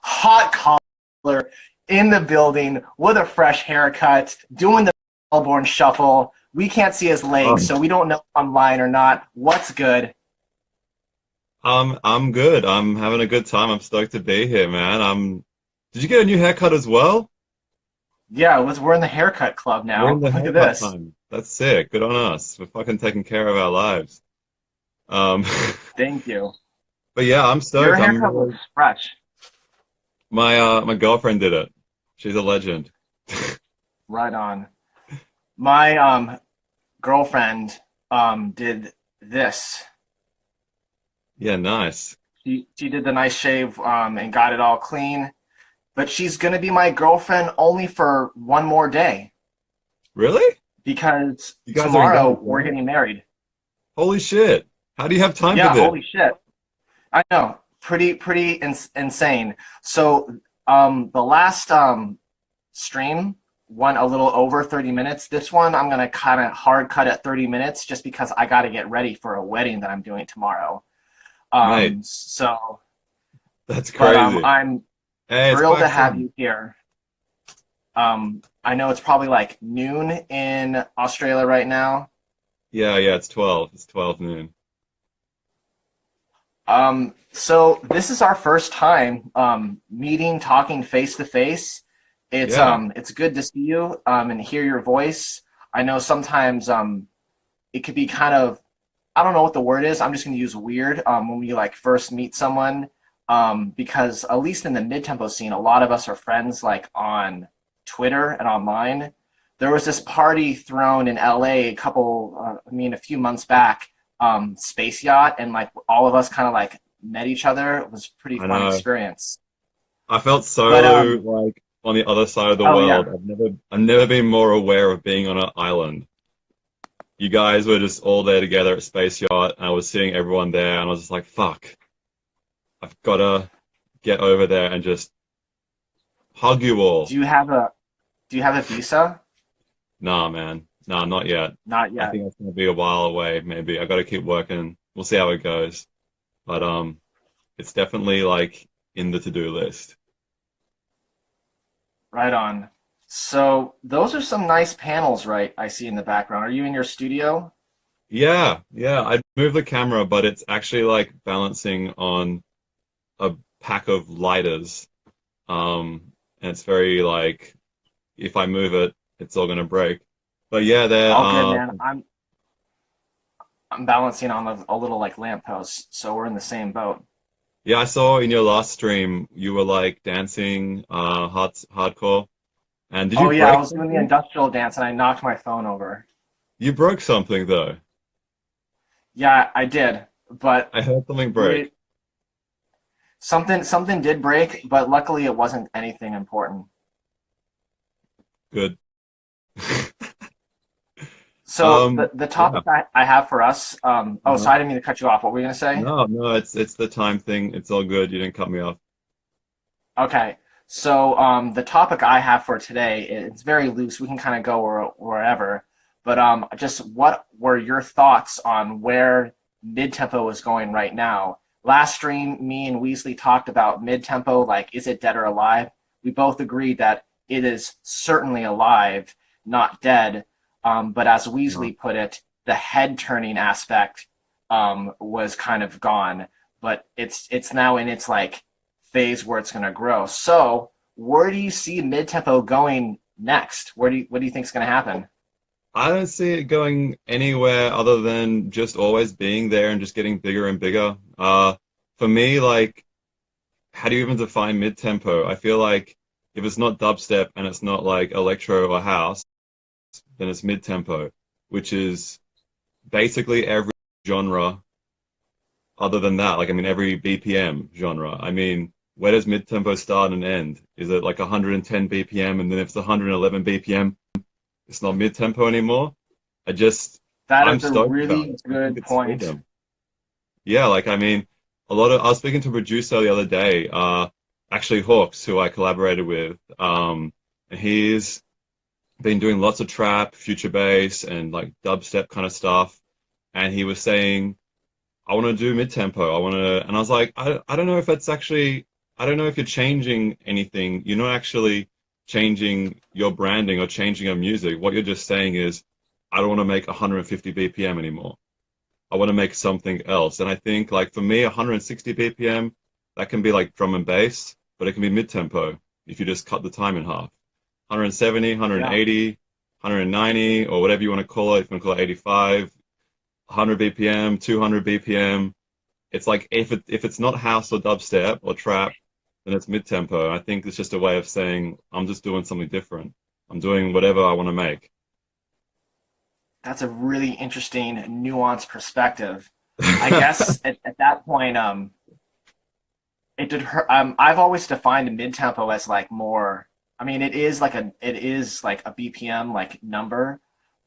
Hotcaller in the building with a fresh haircut, doing the Melbourne shuffle. We can't see his legs, Um, so we don't know if I'm lying or not. What's good? I'm good. I'm having a good time. I'm stoked to be here, man. Did you get a new haircut as well? Yeah, we're in the haircut club We're in now. the Look at haircut this. time. That's sick. Good on us. We're fucking taking care of our lives. Um, Thank you. but yeah, I'm Your stoked. haircut looks fresh. My girlfriend did it. She's a legend. Right on. My girlfriend did this. Yeah, nice. She did the nice shave and got it all clean. But she's gonna be my girlfriend only for one more day Really? because You guys are tomorrow engaged, we're right? getting married. Holy shit. How do you have time for Yeah, this? holy shit. I know. Pretty insane. So the last stream went a little over 30 minutes. This one I'm gonna kind of hard cut at 30 minutes just because I got to get ready for a wedding that I'm doing tomorrow. Mate, So, that's but crazy. I'm Hey, it's thrilled to quack have time. you here. I know it's probably like noon in Australia right now. Yeah, it's 12. It's 12 noon. So this is our first time meeting, talking face to face. Yeah. It's good to see you and hear your voice. I know sometimes it could be kind of, I don't know what the word is. I'm just going to use weird when we like first meet someone because at least in the mid-tempo scene, a lot of us are friends like on Twitter and online. There was this party thrown in LA a few months back, Space Yacht, and like all of us kind of like met each other. It was a pretty I fun know. experience. I felt so But like on the other side of the oh world. yeah, I've never been more aware of being on an island. You guys were just all there together at Space Yacht, and I was seeing everyone there, and I was just like, fuck, I've gotta get over there and just hug you all. do you have a do you have a visa? Nah, man. Nah, not yet. Not I yet. think it's gonna be a while away, maybe. I gotta keep working. We'll see how it goes. But it's definitely like in the to-do list. Right on. So those are some nice panels, right? I see in the background. Are you in your studio? Yeah. I'd move the camera, but it's actually like balancing on a pack of lighters. And it's very like if I move it, it's all gonna break. But yeah, there. All good, man. I'm balancing on a little like lamppost, so we're in the same boat. Yeah, I saw in your last stream you were like dancing, hardcore. And did you Oh yeah, I break was doing the something? industrial dance and I knocked my phone over. You broke something though. Yeah, I did, but I heard something break. we something did break, but luckily it wasn't anything important. Good. So the Yeah. topic I have for us, oh, Uh-huh. so I didn't mean to cut you off. What were you gonna say? No, it's the time thing. It's all good. You didn't cut me off. Okay, so the topic I have for today, it's very loose. We can kind of go wherever, but just what were your thoughts on where mid-tempo is going right now? Last stream, me and Weasley talked about mid-tempo, like is it dead or alive? We both agreed that it is certainly alive, not dead. But as No. Weasley put it, the head-turning aspect was kind of gone, but it's now in its like phase where it's going to grow. So, where do you see mid-tempo going next? What do you think is going to happen? I don't see it going anywhere other than just always being there and just getting bigger and bigger. For me, like, how do you even define mid-tempo? I feel like if it's not dubstep and it's not like electro or house, then it's mid-tempo, which is basically every genre other than that. Like, I mean, every BPM genre. I mean, where does mid-tempo start and end? Is it like 110 BPM and then if it's 111 BPM, it's not mid-tempo anymore? I just, That I'm is a stoked about really it. I think good it's point. freedom. Yeah, like, I mean, I was speaking to a producer the other day, actually Hawks, who I collaborated with, and he's been doing lots of trap, future bass, and like dubstep kind of stuff. And he was saying, I want to do mid-tempo. I want to, and I was like, I don't know if that's actually I don't know if you're changing anything. You're not actually changing your branding or changing your music. What you're just saying is, I don't want to make 150 BPM anymore. I want to make something else. And I think like for me, 160 BPM, that can be like drum and bass, but it can be mid-tempo if you just cut the time in half. 170, Yeah. 180, 190, or whatever you want to call it. If you want to call it 85, 100 BPM, 200 BPM. It's like if it's not house or dubstep or trap, then it's mid-tempo. I think it's just a way of saying I'm just doing something different. I'm doing whatever I want to make. That's a really interesting, nuanced perspective. I guess at that point, it did hurt. I've always defined mid tempo as like more. I mean, it is like a BPM like number,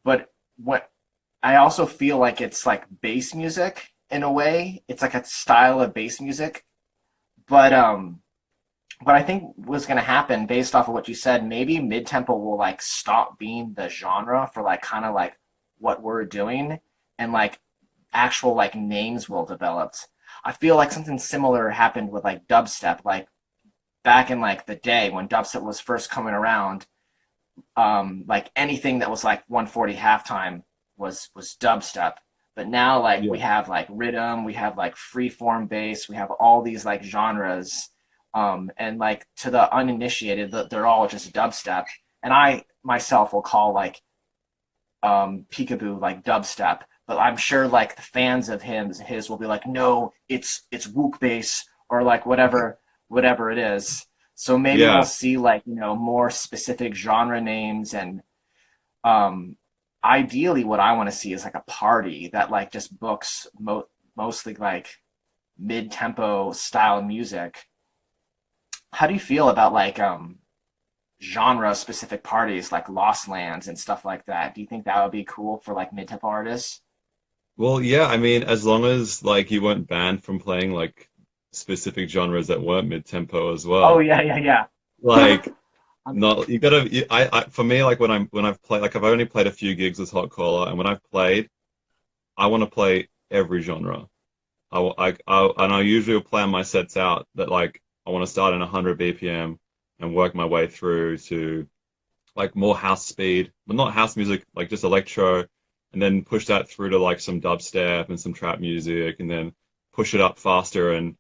but what I also feel like it's like bass music in a way. It's like a style of bass music, but what I think was going to happen based off of what you said, maybe mid tempo will like stop being the genre for like kind of like what we're doing, and like actual like names will develop. I feel like something similar happened with like dubstep, like back in like the day when dubstep was first coming around. Like anything that was like 140 halftime was dubstep. But now like we Yeah. have like rhythm, we have like freeform bass, we have all these like genres, and like to the uninitiated, they're all just dubstep. And I myself will call like peekaboo like dubstep, but I'm sure like the fans of his will be like, no, it's wook bass or like whatever it is. So maybe we'll Yeah. see like more specific genre names, and um, ideally what I want to see is like a party that like just books mostly like mid tempo style music. How do you feel about like genre specific parties like Lost Lands and stuff like that? Do you think that would be cool for like mid tempo artists? Well, yeah, I mean, as long as like you weren't banned from playing like specific genres that weren't mid-tempo as Oh well. yeah, yeah, yeah. Like not you gotta I for me like when I've played like I've only played a few gigs with Hotcaller and when I've played I want to play every genre. And I usually will plan my sets out that like I want to start in 100 BPM and work my way through to like more house speed, but not house music, like just electro, and then push that through to like some dubstep and some trap music, and then push it up faster. And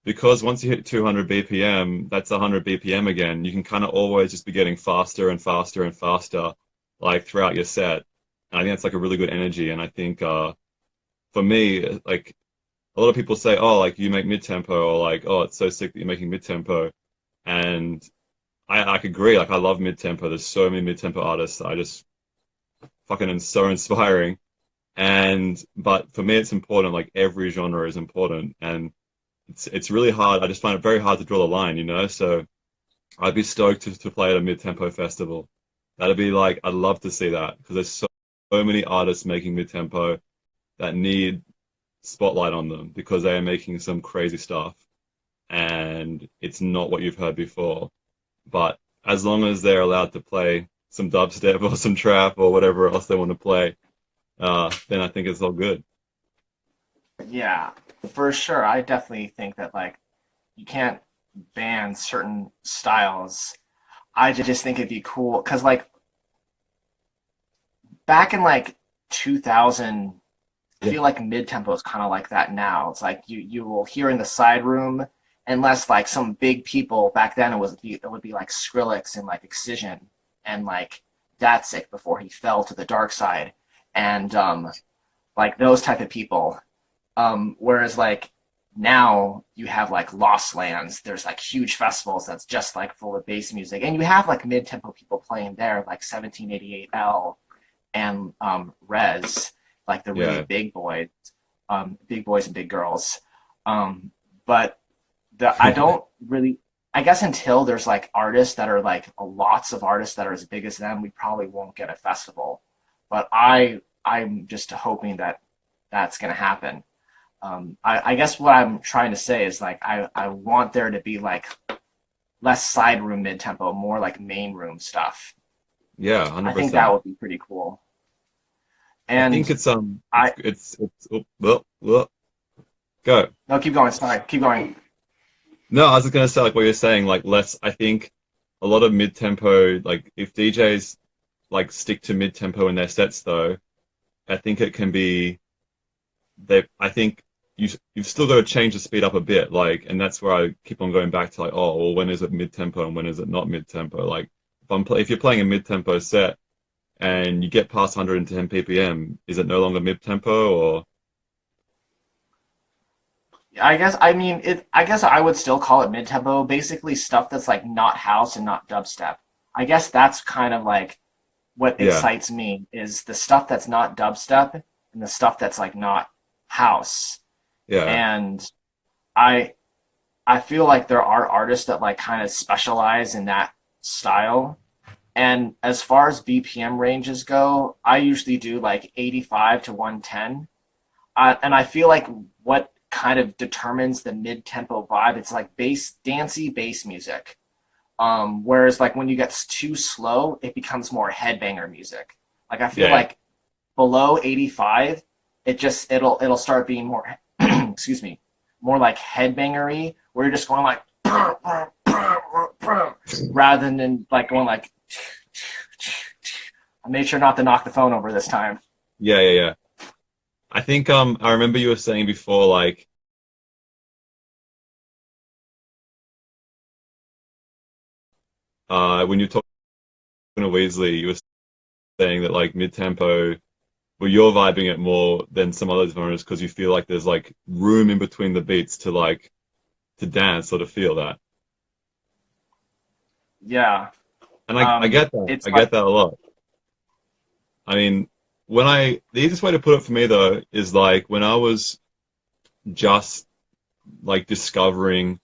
because once you hit 200 BPM, that's 100 BPM again. You can kind of always just be getting faster and faster and faster, like throughout your set. And I think that's like a really good energy. And I think for me, like a lot of people say, oh, like you make mid tempo, or like, oh, it's so sick that you're making mid tempo. And I agree. Like I love mid tempo. There's so many mid tempo artists that I just fucking and so inspiring. And but for me, it's important. Like every genre is important, and it's really hard. I just find it very hard to draw the line, you know. So I'd be stoked to play at a mid tempo festival. That'd be like I'd love to see that because there's so many artists making mid tempo that need spotlight on them because they are making some crazy stuff, and it's not what you've heard before. But as long as they're allowed to play some dubstep or some trap or whatever else they want to play, then I think it's all good. Yeah, for sure. I definitely think that like you can't ban certain styles. I just think it'd be cool because like back in like 2000, I Yeah, feel like mid tempo is kind of like that now. It's like you will hear in the side room, unless like some big people back then it would be like Skrillex and like Excision and like Datsik before he fell to the dark side, and like those type of people. Whereas like now you have like Lost Lands, there's like huge festivals that's just like full of bass music, and you have like mid tempo people playing there, like 1788L and Res, like the really yeah, big boys and big girls. But I don't really. I guess until there's like artists that are like lots of artists that are as big as them, we probably won't get a festival. But I'm just hoping that that's going to happen. I guess what I'm trying to say is like I want there to be like less side room mid tempo, more like main room stuff. yeah, I think that 100%. would be pretty cool. I think And I it's oh, well, go. no, keep going. Sorry, keep going. No, I was just gonna say like what you're saying, like less. I think a lot of mid-tempo, like if DJs like stick to mid-tempo in their sets, though, I think it can be they. I think you've still got to change the speed up a bit, like, and that's where I keep on going back to like, oh, well, when is it mid-tempo and when is it not mid-tempo? Like, if you're playing a mid-tempo set and you get past 110 ppm, is it no longer mid-tempo or I guess I would still call it mid tempo. Basically, stuff that's like not house and not dubstep. I guess that's kind of like what yeah, excites me is the stuff that's not dubstep and the stuff that's like not house. yeah, And I I feel like there are artists that like kind of specialize in that style. And as far as BPM ranges go, I usually do like 85 to 110. And I feel like what kind of determines the mid-tempo vibe, it's like dancey bass music. Whereas like when you get too slow, it becomes more headbanger music. Like I feel yeah, like below 85, it'll start being more excuse me, more like headbangery, where you're just going like rather than like going like I made sure not to knock the phone over this time. yeah. I think I remember you were saying before like when you were talking to Weasley, you were saying that like mid-tempo, well, you're vibing it more than some other genres because you feel like there's like room in between the beats to like to dance or to feel that. Yeah. And I get that. It's I like get that a lot. I mean, the easiest way to put it for me though is like when I was just like discovering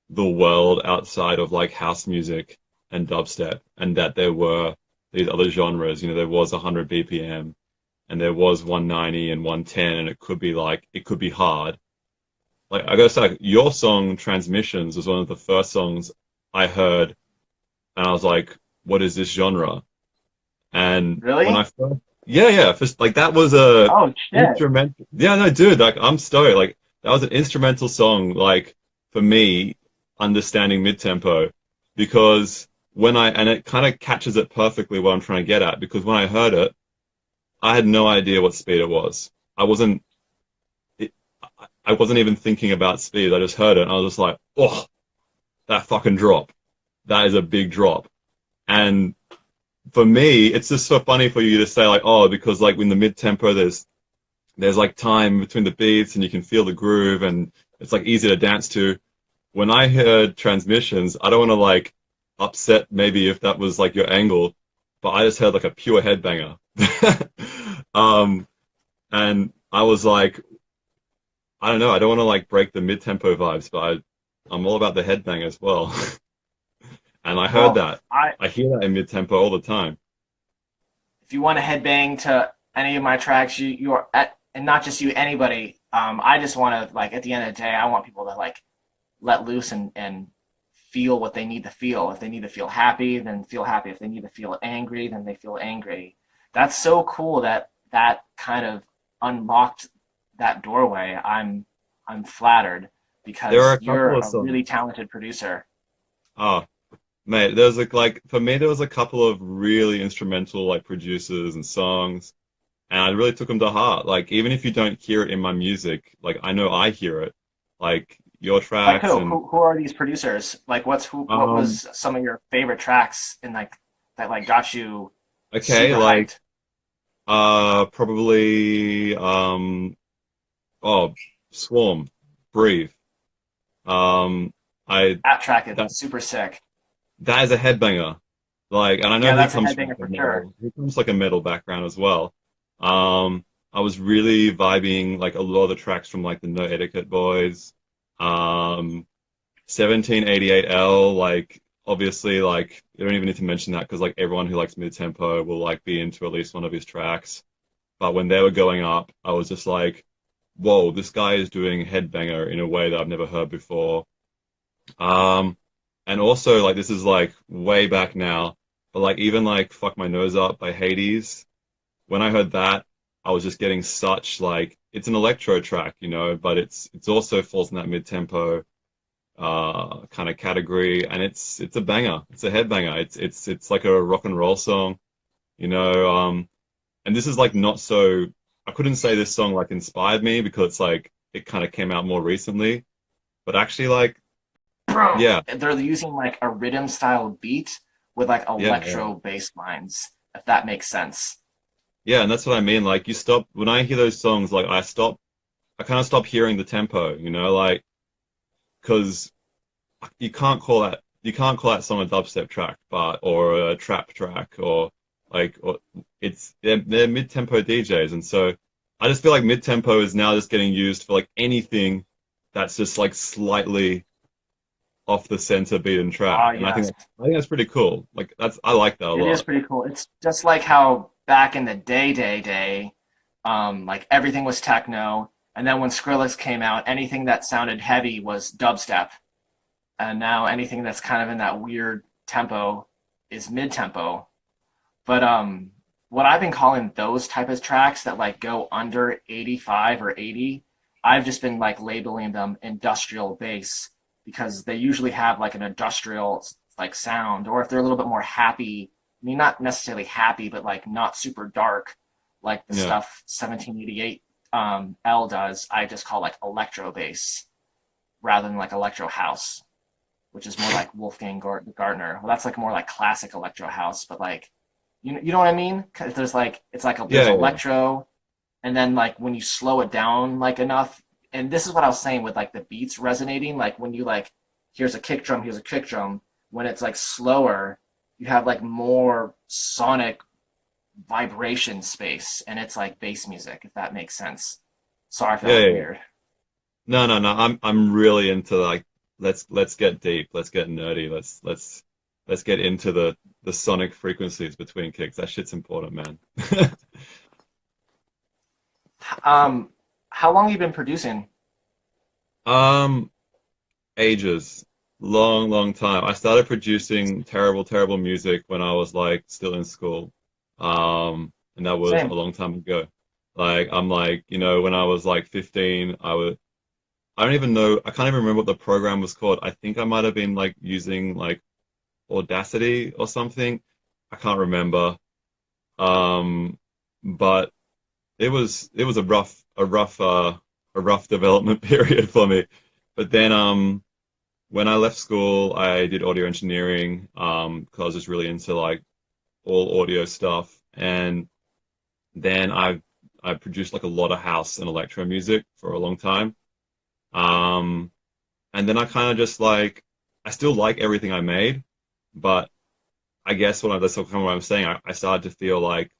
the world outside of like house music and dubstep, and that there were these other genres. You know, there was 100 BPM, and there was 190 and 110, and it could be hard. Like I gotta say, like, your song "Transmissions" was one of the first songs I heard, and I was like, "What is this genre?" And when I really? first, yeah, first, like that was a Oh shit. instrumental. Yeah, no, dude, like I'm stoked. Like that was an instrumental song, like for me, understanding mid-tempo, because and it kind of catches it perfectly what I'm trying to get at. Because when I heard it, I had no idea what speed it was. I wasn't, it, I wasn't even thinking about speed. I just heard it, and I was just like, oh, that fucking drop. That is a big drop. And for me, it's just so funny for you to say like, oh, because like in the mid tempo, there's like time between the beats and you can feel the groove and it's like easy to dance to. When I heard transmissions, I don't want to like upset maybe if that was like your angle, but I just heard like a pure headbanger. um, and I was like, I don't know, I don't want to like break the mid tempo vibes, but I'm all about the headbang as well. And I heard Well, that. I hear that in mid tempo all the time. if you want to headbang to any of my tracks, you are at, and not just you, anybody. I just want to like at the end of the day, I want people to like let loose and feel what they need to feel. If they need to feel happy, then feel happy. If they need to feel angry, then they feel angry. That's so cool that that kind of unlocked that doorway. I'm flattered There are because a couple you're of a really songs. talented producer. Oh, mate, there's like for me there was a couple of really instrumental like producers and songs, and I really took them to heart. Like even if you don't hear it in my music, like I know I hear it, like your Like tracks who? and Who are these producers? Like what um was some of your favorite tracks and like that like got you okay, super like hyped? probably oh Swarm, Breathe. Um I That track is that super sick. that is a headbanger. Like, and I know Yeah, he that's a comes from headbanger like a for sure. metal, he comes like a metal background as well. I was really vibing like a lot of the tracks from like the No Etiquette Boys, um, 1788L. Like, obviously, like you don't even need to mention that because like everyone who likes mid tempo will like be into at least one of his tracks. But when they were going up, I was just like, whoa, this guy is doing headbanger in a way that I've never heard before. Um, and also like this is like way back now, but like even like Fuck My Nose Up by Hades, when I heard that, I was just getting such like it's an electro track, you know, but it's also falls in that mid tempo. kind of category, and it's a banger. It's a headbanger. It's like a rock and roll song, you know. And this is like not so. I couldn't say this song like inspired me because it's like it kind of came out more recently, but actually like Bro, yeah, they're using like a rhythm style beat with like yeah. electro bass lines, if that makes sense. Yeah, and that's what I mean. Like you stop when I hear those songs, like I kind of stop hearing the tempo, you know, like because you can't call that song a dubstep track, but or a trap track, or like or they're mid-tempo DJs, and so I just feel like mid-tempo is now just getting used for like anything that's just like slightly off the center beat and track, Ah, and yes. I think that's pretty cool. Like that's I like that a It is lot. pretty cool. It's just like how back in the day, like everything was techno, and then when Skrillex came out, anything that sounded heavy was dubstep, and now anything that's kind of in that weird tempo is mid-tempo. But what I've been calling those type of tracks that like go under 85 or 80, I've just been like labeling them industrial bass because they usually have like an industrial like sound, or if they're a little bit more happy, I mean not necessarily happy, but like not super dark, like the Yeah, stuff 1788 L does, I just call like electro bass rather than like electro house, which is more like Wolfgang Gardner. Well, that's like more like classic electro house, but like you know what I mean? 'Cause there's like it's like there's yeah. electro, and then like when you slow it down like enough, and this is what I was saying with like the beats resonating. Like when you like here's a kick drum, here's a kick drum. When it's like slower, you have like more sonic vibration space, and it's like bass music, if that makes sense. Sorry if that Yeah, was yeah, yeah. weird. No. I'm really into like let's get deep, let's get nerdy, let's get into the sonic frequencies between kicks. That shit's important, man. Um, how long have you been producing? Um, ages, long time. I started producing terrible music when I was like still in school. And that was a Same. long time ago. Like I'm like, you know, when I was like 15, I don't even know, I can't even remember what the program was called. I think I might have been like using like Audacity or something. I can't remember. Um, but it was a rough development period for me. But then when I left school, I did audio engineering because I was just really into like all audio stuff. And then I produced like a lot of house and electro music for a long time. Um, and then I kind of just like I still like everything I made, but I guess that's kind of what I'm saying. I started to feel like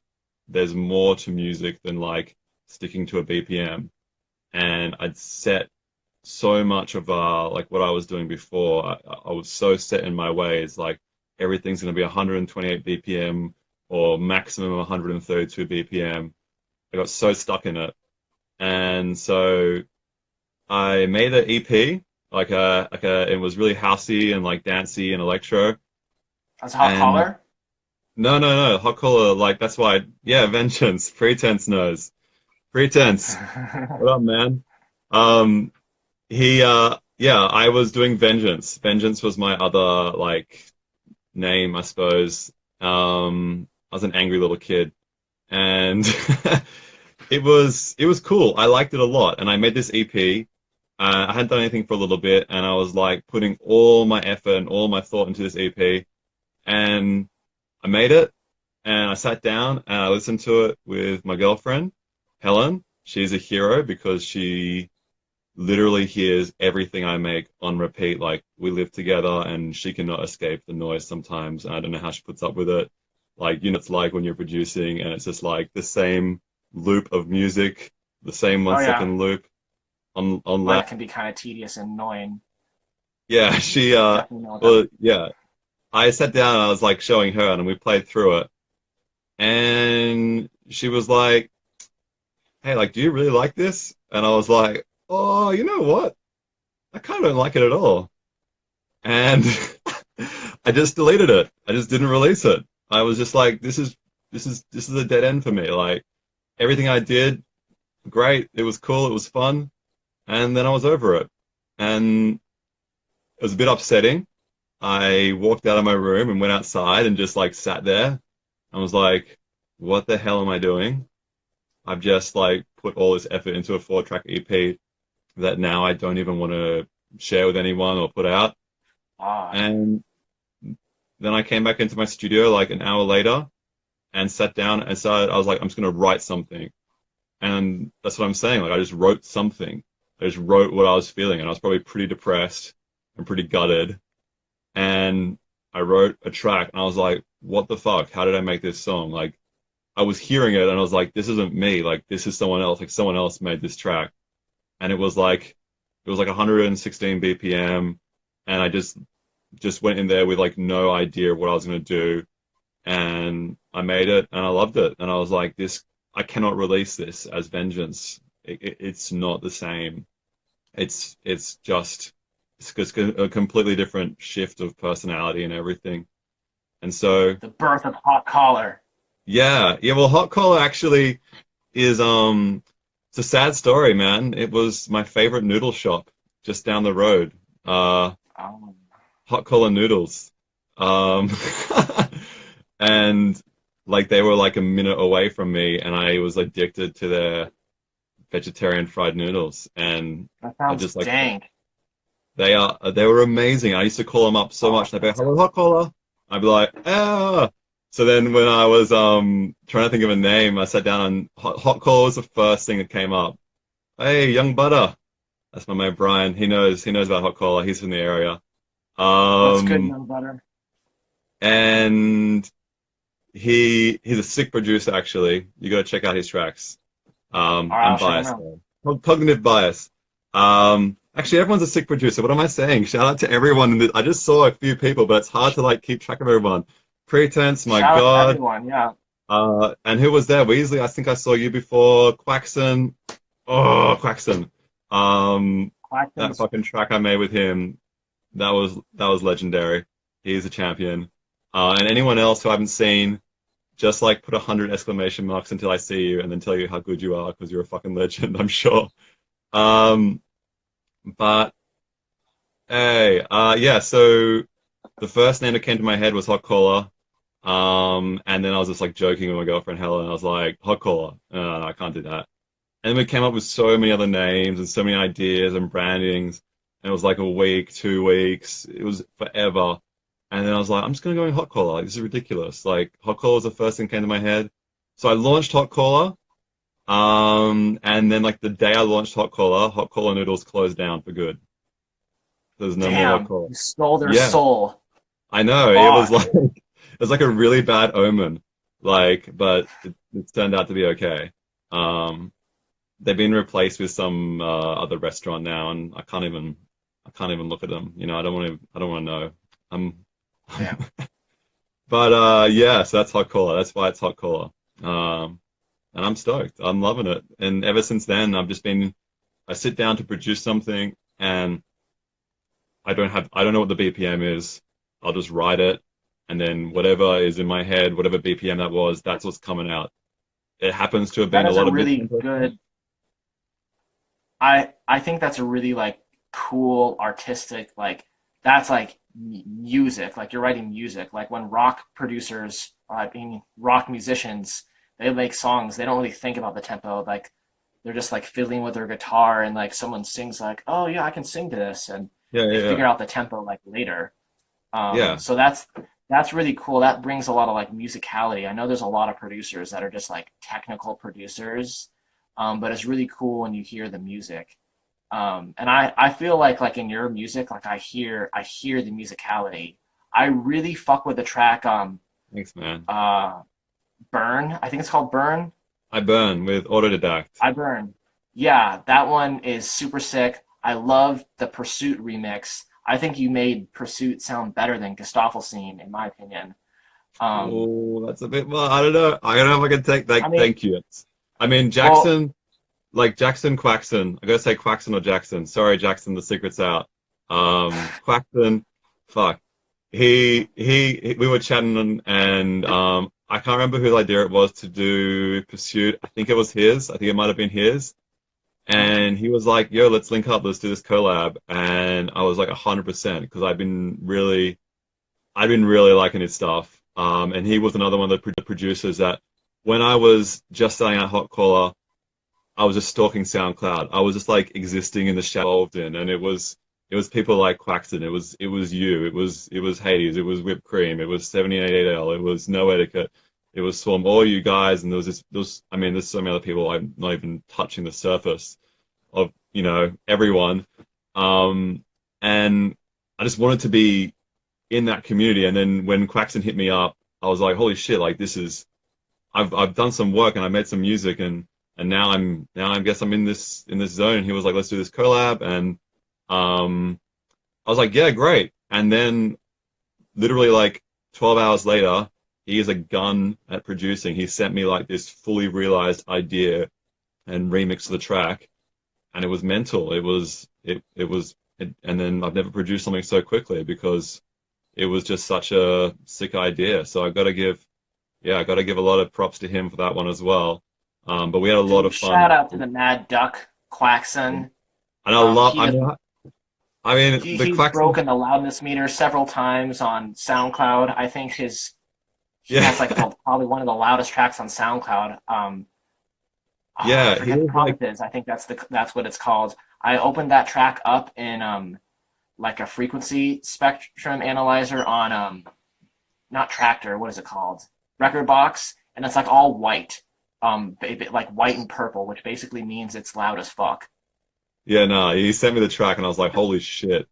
there's more to music than like sticking to a BPM. And I'd set so much of like what I was doing before. I was so set in my ways, like everything's going to be 128 BPM or maximum 132 BPM. I got so stuck in it, and so I made an EP, it was really housey and like dancey and electro. That's a hot And caller. no, Hotcaller, like that's why, yeah, Vengeance, Pretense knows. Pretense. What up, man? Um, yeah, I was doing Vengeance. Vengeance was my other like name, I suppose. I was an angry little kid, and it was cool. I liked it a lot, and I made this EP. I hadn't done anything for a little bit, and I was like putting all my effort and all my thought into this EP, and I made it, and I sat down and I listened to it with my girlfriend, Helen. She's a hero because she literally hears everything I make on repeat. Like we live together and she cannot escape the noise sometimes. I don't know how she puts up with it. Like, you know, it's like when you're producing and it's just like the same loop of music, the same one Oh yeah, second loop on loud. mine can be kind of tedious and annoying. Yeah, she Definitely know that. well yeah. I sat down and I was like showing her and we played through it and she was like, "Hey, like, do you really like this?" And I was like, "Oh, you know what? I kind of don't like it at all." And I just deleted it. I just didn't release it. I was just like, this is a dead end for me. Like everything I did, great. It was cool. It was fun. And then I was over it. And it was a bit upsetting. I walked out of my room and went outside and just like sat there. I was like, what the hell am I doing? I've just like put all this effort into a 4-track EP that now I don't even want to share with anyone or put out. Ah, And then I came back into my studio like an hour later and sat down and started, I was like, I'm just gonna write something. And that's what I'm saying. Like I just wrote something. I just wrote what I was feeling, and I was probably pretty depressed and pretty gutted. And I wrote a track, and I was like, "What the fuck? How did I make this song?" Like I was hearing it, and I was like, "This isn't me. Like this is someone else. Like someone else made this track." And it was like 116 BPM, and I just went in there with like no idea what I was gonna do, and I made it, and I loved it, and I was like, "This I cannot release this as Vengeance. It's not the same. It's just a completely different shift of personality and everything." And so, the birth of Hotcaller. yeah, yeah. Well, Hot Collar actually is it's a sad story, man. It was my favorite noodle shop just down the road. Uh, Um, Hot Collar Noodles. Um, and like they were like a minute away from me, and I was addicted to their vegetarian fried noodles, and that I sounds just like dank. they were amazing. I used to call them up so Oh, much. They'd be like, "Hello, Hot Collar." I'd be like, "Ah." So then when I was trying to think of a name, I sat down and Hot Collar was the first thing that came up. Hey, Young Butter. That's my mate Brian. He knows about Hot Collar. He's from the area. what's good, Um, young butter? and he's a sick producer actually. You got to check out his tracks. All right, I'm I'll check him biased out. though. Cognitive bias. Actually, everyone's a sick producer. What am I saying? Shout out to everyone. I just saw a few people, but it's hard to like keep track of everyone. Pretense, my Shout out to God. everyone. Yeah, And who was there? Weasley. I think I saw you before. Quaxon. Oh, Quaxon. Um, that Clacton's fucking track I made with him. That was legendary. He's a champion. And anyone else who I haven't seen, just like put 100 exclamation marks until I see you, and then tell you how good you are because you're a fucking legend. I'm sure. Um, but hey, yeah. So the first name that came to my head was Hot Cola. And then I was just like joking with my girlfriend Helen. I was like, Hot Cola. No, I can't do that. And then we came up with so many other names and so many ideas and brandings. And it was like a week, 2 weeks. It was forever. And then I was like, I'm just gonna go in Hot Cola. Like, this is ridiculous. Like Hot Cola was the first thing that came to my head. So I launched Hot Cola. And then like the day I launched Hot Cola noodles closed down for good. There's no more Hot damn. Cola. You stole their Yeah, soul. I know. It was Fuck. like it was like a really bad omen. Like, but it turned out to be okay. Um, they've been replaced with some other restaurant now, and I can't even look at them. I don't want to know. Um, Damn. but yeah, so that's Hot Cola. That's why it's Hot Cola. Um, and I'm stoked. I'm loving it. And ever since then, I sit down to produce something, and I don't know what the BPM is. I'll just write it, and then whatever is in my head, whatever BPM that was, that's what's coming out. It happens to have That been a is a lot of really mid-tempo stuff. good. I think that's a really like cool artistic like that's like music. Like you're writing music. Like when rock producers, I mean rock musicians, they make songs. They don't really think about the tempo. Like they're just like fiddling with their guitar and like someone sings like, oh yeah, I can sing to this, and Yeah, they yeah, yeah. figure out the tempo like later. Yeah. So that's really cool. That brings a lot of like musicality. I know there's a lot of producers that are just like technical producers, but it's really cool when you hear the music. And I feel like in your music, like I hear the musicality. I really fuck with the track Thanks, man. uh Burn. I think it's called Burn. I burn with autodidact. I Burn. Yeah, that one is super sick. I love the Pursuit remix. I think you made Pursuit sound better than Christoffelsine, in my opinion. Um, Oh, that's a bit more. I don't know. I don't know if I can take I that. mean, Thank you. I mean, well, Jackson, like Jackson Quaxon. I gotta say Quaxon or Jackson. Sorry, Jackson, the secret's out. Quaxon, fuck. We were chatting and I can't remember whose idea it was to do Pursuit. I think it was his. I think it might have been his. And he was like, "Yo, let's link up. Let's do this collab." And I was like 100% because I've been really liking his stuff. And he was another one of the producers that when I was just starting out Hotcaller, I was just stalking SoundCloud. I was just like existing in the shadow in, and it was people like Quaxton. It was you. It was Hades. It was Whipped Cream. It was 78L. It was No Etiquette. It was Swarm. All you guys, and there was I mean, there's so many other people. I'm not even touching the surface of everyone. Um, and I just wanted to be in that community. And then when Quaxton hit me up, I was like, holy shit! Like this is I've done some work and I made some music and now I guess I'm in this zone. He was like, let's do this collab, and um, I was like, yeah, great. And then literally like 12 hours later, he is a gun at producing. He sent me like this fully realized idea and remix of the track, and it was mental. And then I've never produced something so quickly because it was just such a sick idea. So I got to give a lot of props to him for that one as well. But we had a lot Dude, of fun. shout out to the Mad Duck Quaxon. And I love, He has I mean, the he's Klaxon, broken the loudness meter several times on SoundCloud. I think he yeah, has like probably one of the loudest tracks on SoundCloud. I yeah, he forget the was like, province is. I think that's what it's called. I opened that track up in like a frequency spectrum analyzer on not Tractor. What is it called? Record Box, and it's like all white, like white and purple, which basically means it's loud as fuck. yeah, no, he sent me the track and I was like, holy shit,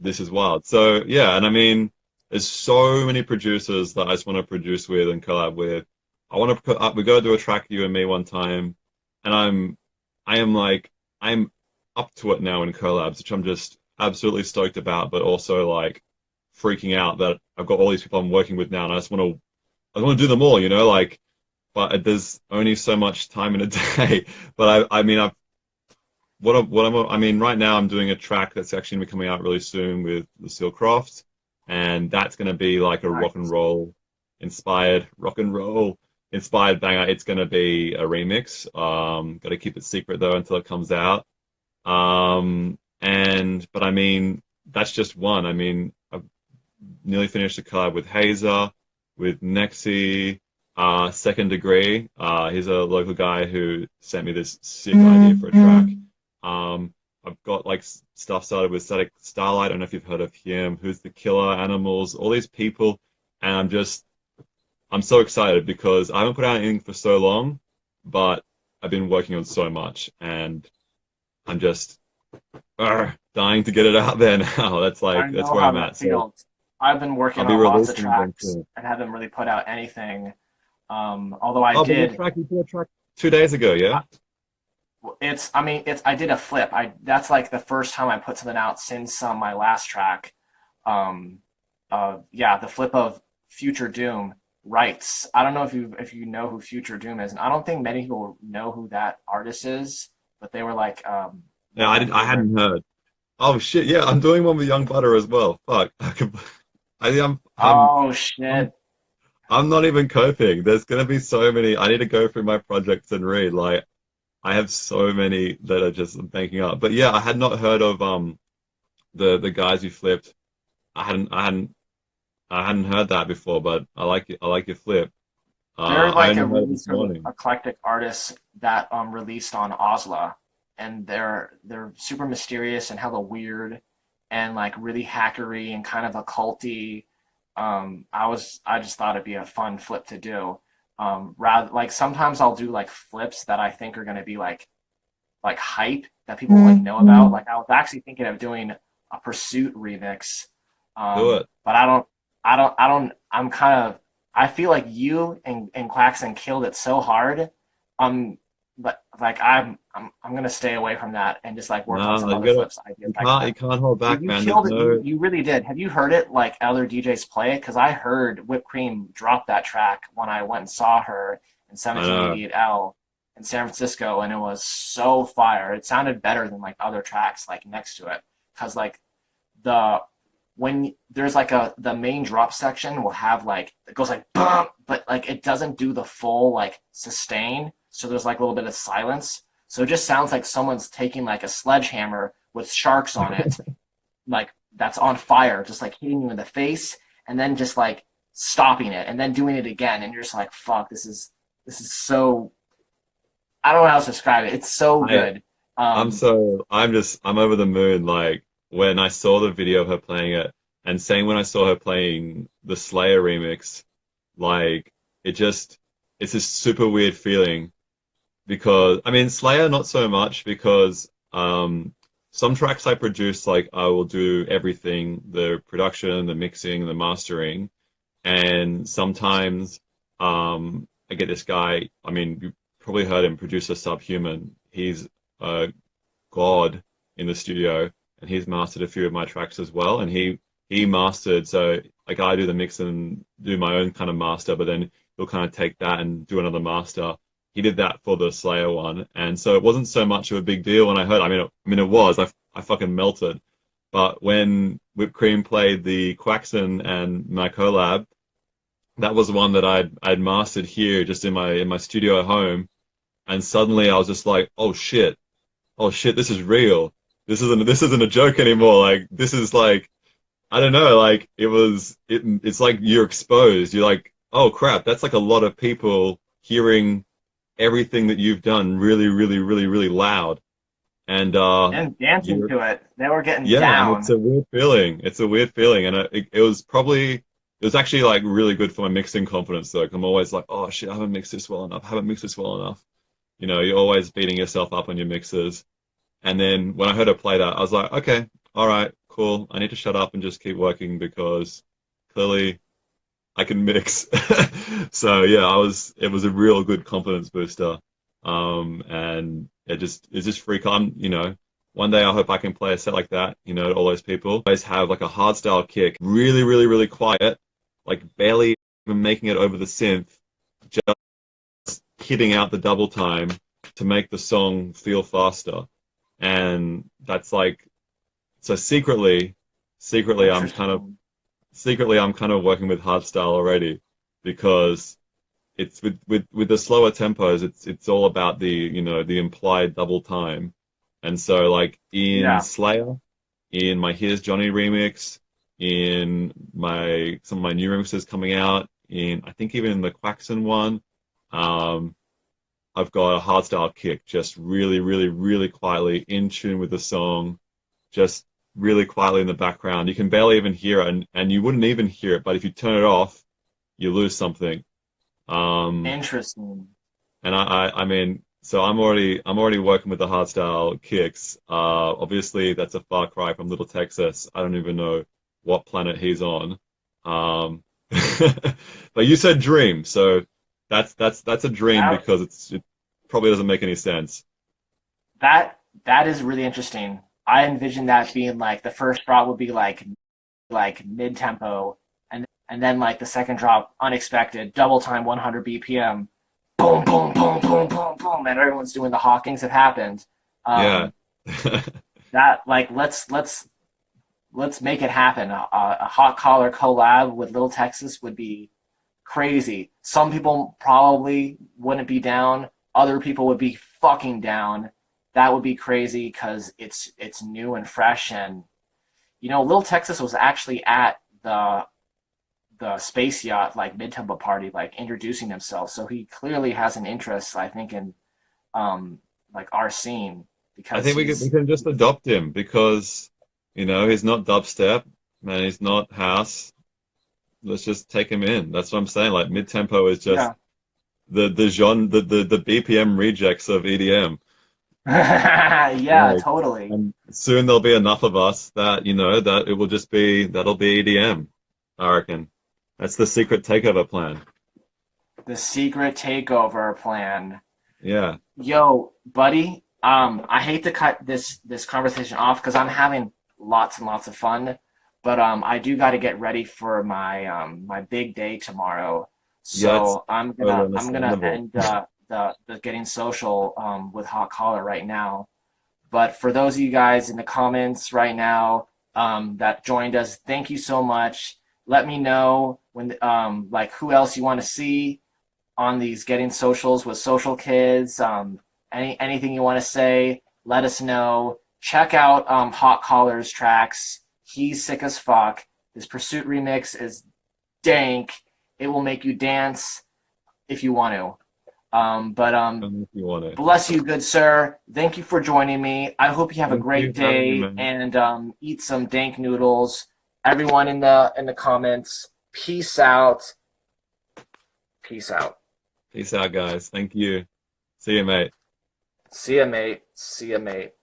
this is wild. So, yeah, and I mean, there's so many producers that I just want to produce with and collab with. I want to put up, we got to do a track, you and me, one time, and I am like, I'm up to it now in collabs, which I'm just absolutely stoked about, but also like freaking out that I've got all these people I'm working with now, and I just want to do them all, like, but there's only so much time in a day. But I mean, I mean, right now I'm doing a track that's actually going to be coming out really soon with Lucille Croft, and that's going to be like a Nice. rock and roll inspired banger. It's going to be a remix. Got to keep it secret though until it comes out. But I mean, that's just one. I mean, I've nearly finished a collab with Hazer, with Nexi, Second Degree. He's a local guy who sent me this sick idea for a track. I've got like stuff started with Static Starlight. I don't know if you've heard of him. Who's the Killer Animals? All these people, and I'm so excited because I haven't put out anything for so long, but I've been working on so much, and I'm just dying to get it out there now. I That's know where how I'm that at. So feels. I've been I'll working be on lots of releasing them tracks soon. and haven't really put out anything. Although I Oh, but did, you put a track 2 days ago, yeah? I mean, I did a flip. That's like the first time I put something out since my last track. Um, yeah, the flip of Future Doom Rights. I don't know if you know who Future Doom is, and I don't think many people know who that artist is, but they were like Yeah, one of my I favorite. hadn't heard. Oh shit, yeah, I'm doing one with Young Butter as well. Fuck. I, am Oh I'm, shit! I'm not even coping. There's gonna be so many. I need to go through my projects and read. Like, I have so many that are just banking up. But yeah, I had not heard of the guys you flipped. I hadn't heard that before, but I like your flip. They're I like only a heard it really this sort of morning. eclectic artist that released on Osla, and they're super mysterious and hella weird, and like really hackery and kind of occulty. I just thought it'd be a fun flip to do. Rather like sometimes I'll do like flips that I think are gonna be like hype that people like know about. Like I was actually thinking of doing a Pursuit remix, Do it. but I'm kind of I feel like you and Claxon killed it so hard. But like I'm gonna stay away from that and just like work on some No, other flips ideas I you got. can't hold Dude, back, you man. There's killed it. no. You really did. Have you heard it like other DJs play it? Because I heard Whipped Cream drop that track when I went and saw her in I know. 1788L in San Francisco, and it was so fire. It sounded better than like other tracks like next to it. Because like the when there's like the main drop section will have like it goes like bump, but like it doesn't do the full like sustain. So there's like a little bit of silence. So it just sounds like someone's taking like a sledgehammer with sharks on it, like that's on fire, just like hitting you in the face, and then just like stopping it, and then doing it again, and you're just like, fuck, this is so. I don't know how else to describe it. It's so I good. Um, I'm over the moon. Like when I saw the video of her playing it, and saying when I saw her playing the Slayer remix, like it just it's this super weird feeling because I mean Slayer not so much because some tracks I produce like I will do everything, the production, the mixing, the mastering, and sometimes I get this guy, I mean you probably heard him, producer Subhuman. He's a god in the studio and he's mastered a few of my tracks as well, and he mastered, so like I do the mix and do my own kind of master, but then he'll kind of take that and do another master. He did that for the Slayer one, and so it wasn't so much of a big deal when I heard. It was. I fucking melted. But when Whipped Cream played the Quaxon and my collab, that was one that I'd mastered here, just in my studio at home, and suddenly I was just like, oh shit, this is real. This isn't a joke anymore. Like this is like I don't know, like it's like you're exposed. You're like, oh crap, that's like a lot of people hearing everything that you've done really, really, really, really loud. And and dancing you're to it, they were getting yeah, and it's down. a weird feeling. It's a weird feeling, and it was probably it was actually like really good for my mixing confidence though. 'Cause I'm always like, oh shit, I haven't mixed this well enough. I haven't mixed this well enough. You know, you're always beating yourself up on your mixes. And then when I heard her play that, I was like, okay, all right, cool. I need to shut up and just keep working because clearly I can mix. So yeah, it was a real good confidence booster. And it's just freak on, you know. One day I hope I can play a set like that, you know, to all those people. Always have like a hard style kick, really, really, really quiet, like barely even making it over the synth, just hitting out the double time to make the song feel faster. And that's like so secretly Interesting. I'm kind of working with hardstyle already because it's with the slower tempos, it's all about the, you know, the implied double time. And so like in Yeah. Slayer, in my Here's Johnny remix, in my some of my new remixes coming out, in I think even in the Quaxon one, um, I've got a hardstyle kick, just really, really, really quietly in tune with the song, just really quietly in the background. You can barely even hear it, and you wouldn't even hear it, but if you turn it off, you lose something. Um, Interesting. and I mean, so I'm already working with the hardstyle kicks. Obviously that's a far cry from Little Texas. I don't even know what planet he's on. Um, but you said dream, so that's a dream That because it probably doesn't make any sense. that is really interesting. I envision that being like the first drop would be like mid tempo, and then like the second drop unexpected double time 100 BPM, boom boom boom boom boom boom, and everyone's doing the Hawkings have happened. Yeah. Um, that like let's make it happen. A hot collar collab with Little Texas would be crazy. Some people probably wouldn't be down. Other people would be fucking down. That would be crazy because it's new and fresh. And you know, Little Texas was actually at the space yacht like mid-tempo party, like introducing himself. So he clearly has an interest, I think, in like our scene I because think we can just adopt him because, you know, he's not dubstep and he's not house. Let's just take him in. That's what I'm saying. Like mid tempo is just yeah. the genre the BPM rejects of EDM. Yeah, Like, totally. and soon there'll be enough of us that, you know, that it will just be that'll be EDM, I reckon. That's the secret takeover plan. The secret takeover plan. Yeah. Yo, buddy, I hate to cut this conversation off because I'm having lots and lots of fun, but I do got to get ready for my big day tomorrow. Yeah, it's So I'm totally gonna understandable. end the getting social with Hot Collar right now. But for those of you guys in the comments right now that joined us, thank you so much. Let me know when like who else you want to see on these getting socials with social kids. anything you want to say, let us know. Check out Hotcaller's tracks. He's sick as fuck. His Pursuit remix is dank. It will make you dance if you want to. If you want it. Bless you, good sir. Thank you for joining me. I hope you have a Thank you great for having me, day man. and eat some dank noodles. Everyone in the comments, peace out. Peace out. Peace out, guys. Thank you. See you, mate. See ya, mate. See ya, mate.